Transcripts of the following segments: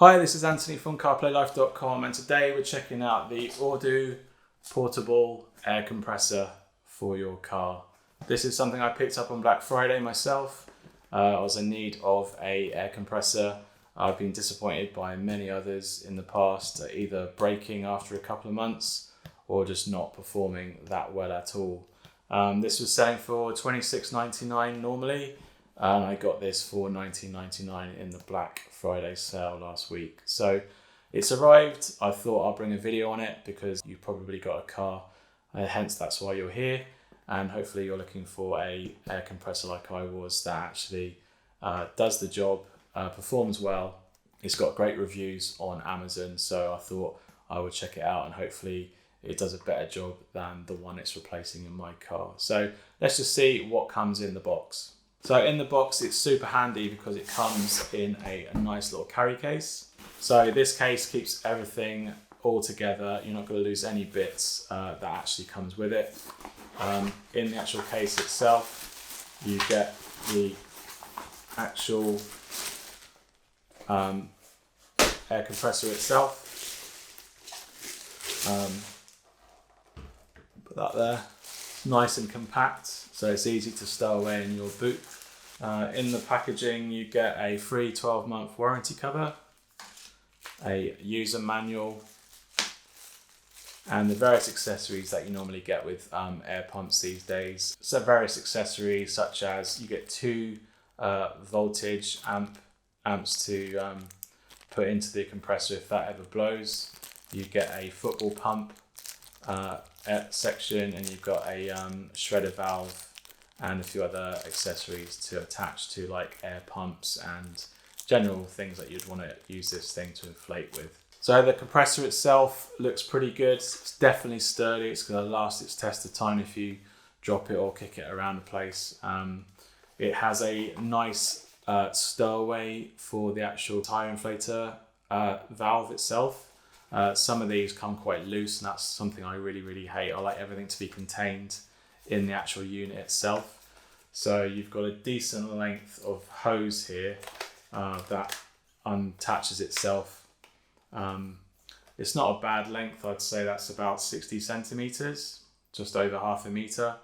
Hi, this is Anthony from CarPlayLife.com, and today we're checking out the Audew portable air compressor for your car. This is something I picked up on Black Friday myself. I was in need of an air compressor. I've been disappointed by many others in the past, either breaking after a couple of months or just not performing that well at all. This was selling for $26.99 normally, and I got this for $19.99 in the Black Friday sale last week. So it's arrived. I thought I'll bring a video on it because you've probably got a car, hence that's why you're here, and hopefully you're looking for a air compressor like I was that actually does the job, performs well. It's got great reviews on Amazon, so I thought I would check it out and hopefully it does a better job than the one it's replacing in my car. So let's just see what comes in the box. So in the box, it's super handy because it comes in a nice little carry case. So this case keeps everything all together. You're not going to lose any bits that actually comes with it. In the actual case itself, you get the actual air compressor itself. Put that there. Nice and compact, so it's easy to stow away in your boot. In the packaging, you get a free 12-month warranty cover, a user manual, and the various accessories that you normally get with air pumps these days. So various accessories such as you get two voltage amps to put into the compressor if that ever blows. You get a football pump section, and you've got a shredder valve and a few other accessories to attach to, like air pumps and general things that you'd want to use this thing to inflate with. So the compressor itself looks pretty good. It's definitely sturdy. It's going to last its test of time if you drop it or kick it around the place. It has a nice stowaway for the actual tire inflator valve itself. Some of these come quite loose, and that's something I really hate. I like everything to be contained in the actual unit itself. So you've got a decent length of hose here that unattaches itself. It's not a bad length. I'd say that's about 60 centimeters, just over half a meter.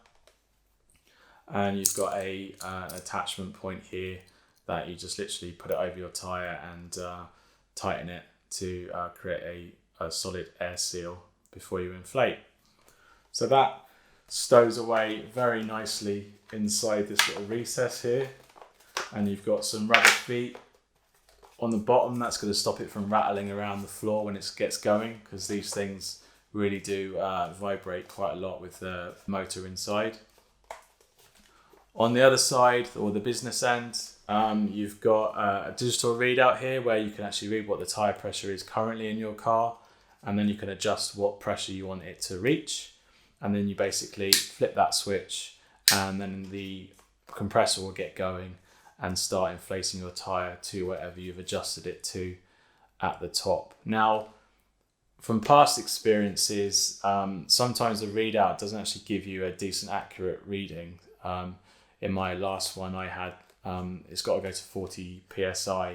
And you've got an attachment point here that you just literally put it over your tire and tighten it to create a solid air seal before you inflate. So that stows away very nicely inside this little recess here, and you've got some rubber feet on the bottom. That's going to stop it from rattling around the floor when it gets going, because these things really do vibrate quite a lot with the motor inside. On the other side, or the business end, you've got a digital readout here where you can actually read what the tire pressure is currently in your car, and then you can adjust what pressure you want it to reach, and then you basically flip that switch and then the compressor will get going and start inflating your tire to whatever you've adjusted it to at the top. Now, from past experiences, sometimes the readout doesn't actually give you a decent accurate reading. In my last one I had, it's got to go to 40 psi,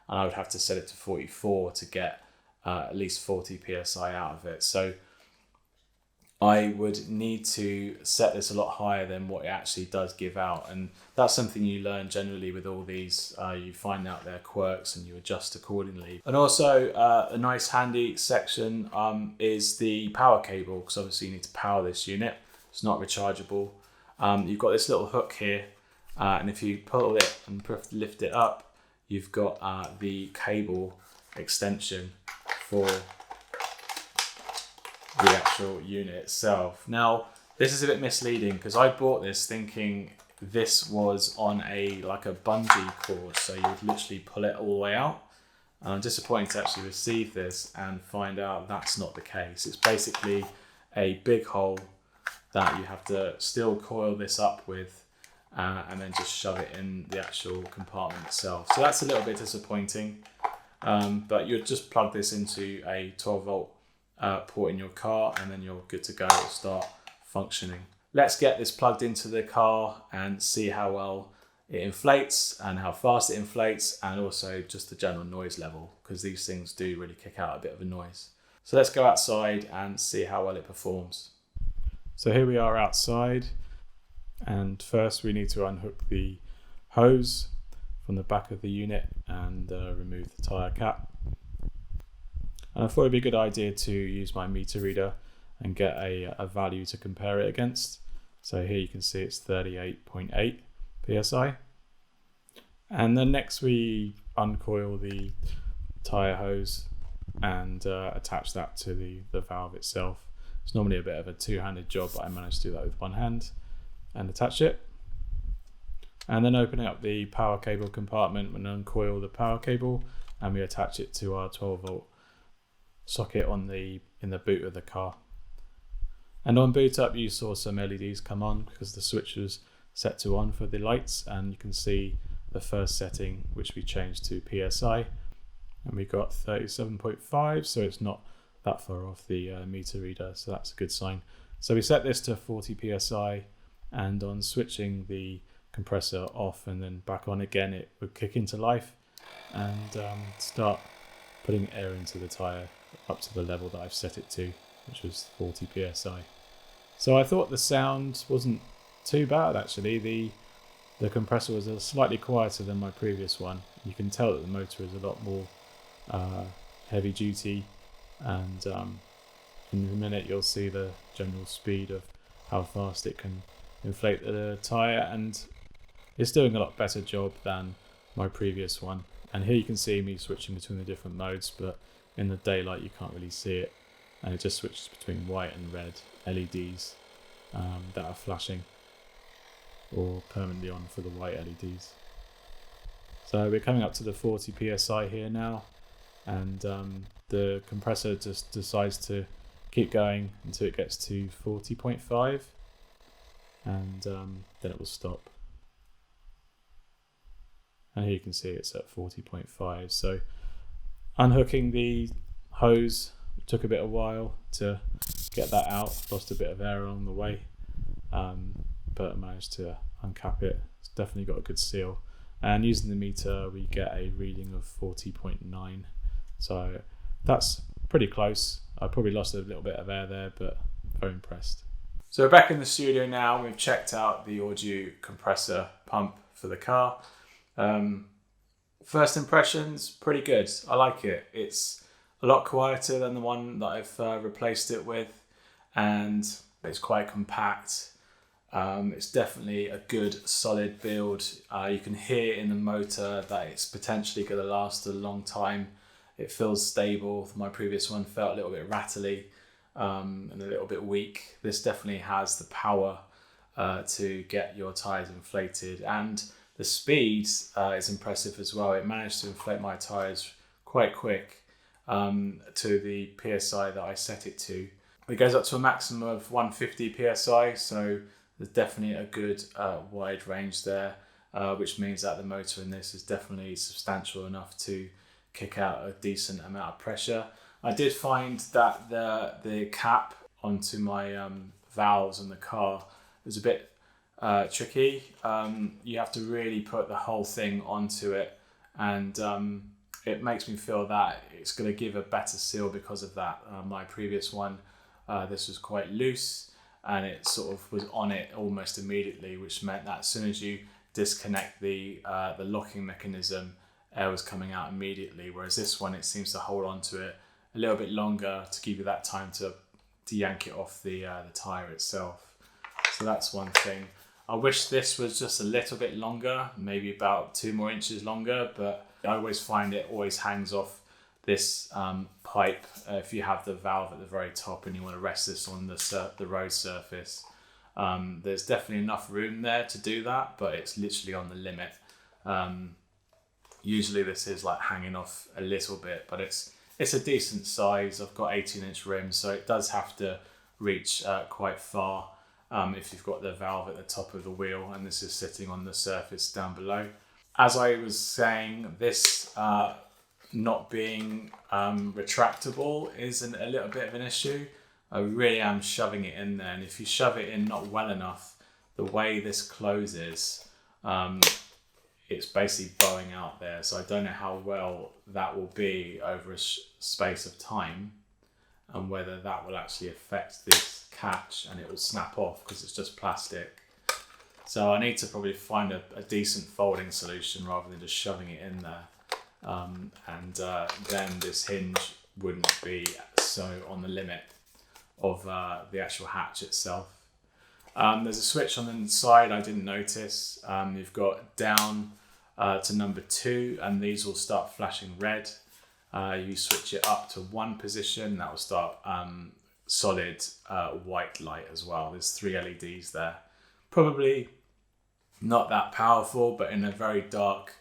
and I would have to set it to 44 to get at least 40 psi out of it. So I would need to set this a lot higher than what it actually does give out, and that's something you learn generally with all these. You find out their quirks and you adjust accordingly. And also a nice handy section is the power cable, because obviously you need to power this unit. It's not rechargeable. You've got this little hook here, and if you pull it and lift it up, you've got the cable extension for the actual unit itself. Now, this is a bit misleading because I bought this thinking this was on like a bungee cord, so you would literally pull it all the way out. And I'm disappointed to actually receive this and find out that's not the case. It's basically a big hole that you have to still coil this up with and then just shove it in the actual compartment itself. So that's a little bit disappointing, but you'd just plug this into a 12 volt port in your car, and then you're good to go. It'll start functioning. Let's get this plugged into the car and see how well it inflates and how fast it inflates, and also just the general noise level, because these things do really kick out a bit of a noise. So let's go outside and see how well it performs. So here we are outside, and first we need to unhook the hose from the back of the unit and remove the tyre cap. And I thought it'd be a good idea to use my meter reader and get a value to compare it against. So here you can see it's 38.8 psi. And then next we uncoil the tyre hose and attach that to the valve itself. It's normally a bit of a two-handed job, but I managed to do that with one hand and attach it. And then opening up the power cable compartment and uncoil the power cable, and we attach it to our 12-volt socket in the boot of the car. And on boot up you saw some LEDs come on because the switch was set to on for the lights, and you can see the first setting which we changed to PSI, and we got 37.5, so it's not that far off the meter reader, so that's a good sign. So we set this to 40 PSI, and on switching the compressor off and then back on again, it would kick into life and start putting air into the tyre up to the level that I've set it to, which was 40 PSI. So I thought the sound wasn't too bad actually. The compressor was slightly quieter than my previous one. You can tell that the motor is a lot more heavy duty, and in a minute you'll see the general speed of how fast it can inflate the tyre, and it's doing a lot better job than my previous one. And here you can see me switching between the different modes, but in the daylight you can't really see it, and it just switches between white and red LEDs that are flashing or permanently on for the white LEDs. So we're coming up to the 40 PSI here now, and the compressor just decides to keep going until it gets to 40.5, and then it will stop. And here you can see it's at 40.5. So unhooking the hose took a bit of while to get that out, lost a bit of air along the way, but I managed to uncap it. It's definitely got a good seal, and using the meter we get a reading of 40.9, so that's pretty close. I probably lost a little bit of air there, but very impressed. So we're back in the studio now. We've checked out the Audew compressor pump for the car. First impressions, pretty good. I like it. It's a lot quieter than the one that I've replaced it with, and it's quite compact. It's definitely a good solid build. You can hear in the motor that it's potentially going to last a long time. It feels stable. My previous one felt a little bit rattly and a little bit weak. This definitely has the power to get your tyres inflated, and the speed is impressive as well. It managed to inflate my tyres quite quick to the PSI that I set it to. It goes up to a maximum of 150 PSI, so there's definitely a good wide range there, which means that the motor in this is definitely substantial enough to kick out a decent amount of pressure. I did find that the cap onto my valves in the car was a bit tricky. You have to really put the whole thing onto it, and it makes me feel that it's going to give a better seal because of that. My previous one, this was quite loose, and it sort of was on it almost immediately, which meant that as soon as you disconnect the locking mechanism, air was coming out immediately, whereas this one, it seems to hold on to it a little bit longer to give you that time to yank it off the tyre itself. So that's one thing. I wish this was just a little bit longer, maybe about 2 more inches longer, but I always find it always hangs off this pipe if you have the valve at the very top and you want to rest this on the road surface. There's definitely enough room there to do that, but it's literally on the limit. Usually this is like hanging off a little bit, but it's a decent size. I've got 18-inch rims, so it does have to reach quite far if you've got the valve at the top of the wheel, and this is sitting on the surface down below. As I was saying, this not being retractable is a little bit of an issue. I really am shoving it in there, and if you shove it in not well enough, the way this closes, it's basically bowing out there. So I don't know how well that will be over a space of time, and whether that will actually affect this catch and it will snap off because it's just plastic. So I need to probably find a decent folding solution rather than just shoving it in there. Then this hinge wouldn't be so on the limit of the actual hatch itself. There's a switch on the side I didn't notice. You've got down to number 2, and these will start flashing red. You switch it up to 1 position, that will start solid white light as well. There's 3 LEDs there. Probably not that powerful, but in a very dark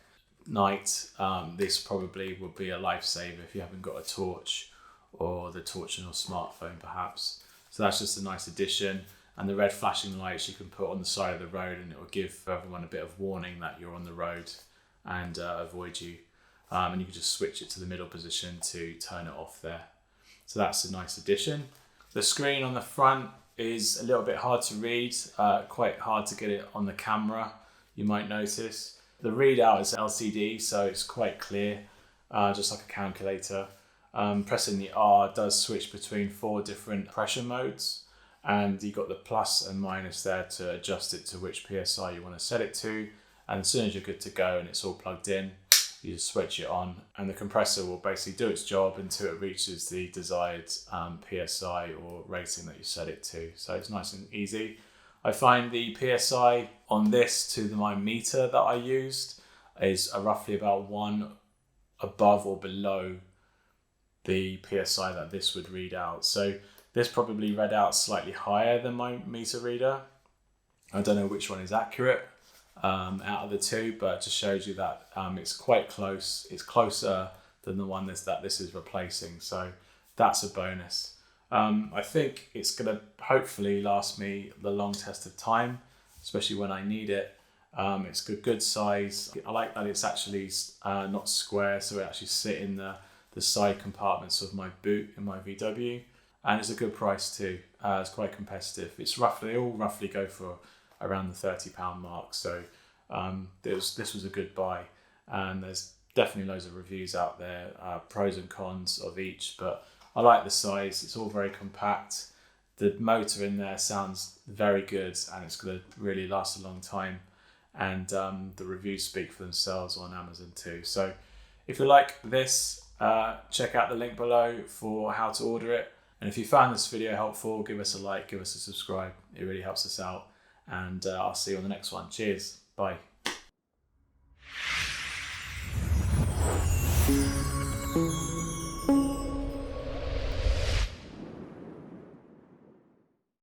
night, this probably would be a lifesaver if you haven't got a torch, or the torch on your smartphone perhaps. So that's just a nice addition. And the red flashing lights you can put on the side of the road, and it will give everyone a bit of warning that you're on the road and avoid you. And you can just switch it to the middle position to turn it off there. So that's a nice addition. The screen on the front is a little bit hard to read, quite hard to get it on the camera, you might notice. The readout is LCD, so it's quite clear, just like a calculator. Pressing the R does switch between 4 different pressure modes, and you've got the plus and minus there to adjust it to which PSI you want to set it to. And as soon as you're good to go and it's all plugged in, you just switch it on, and the compressor will basically do its job until it reaches the desired PSI or rating that you set it to. So it's nice and easy. I find the PSI on this to my meter that I used is roughly about 1 above or below the PSI that this would read out. So this probably read out slightly higher than my meter reader. I don't know which one is accurate out of the 2, but it just shows you that it's quite close. It's closer than the one that this is replacing, so that's a bonus. I think it's going to hopefully last me the long test of time, especially when I need it. It's a good size. I like that it's actually not square, so it actually sit in the side compartments of my boot in my VW, and it's a good price too. It's quite competitive. They all roughly go for around the £30 mark, so this was a good buy, and there's definitely loads of reviews out there, pros and cons of each, but I like the size. It's all very compact. The motor in there sounds very good, and it's going to really last a long time, and the reviews speak for themselves on Amazon too. So if you like this, check out the link below for how to order it, and if you found this video helpful, give us a like, give us a subscribe. It really helps us out. And I'll see you on the next one. Cheers. Bye.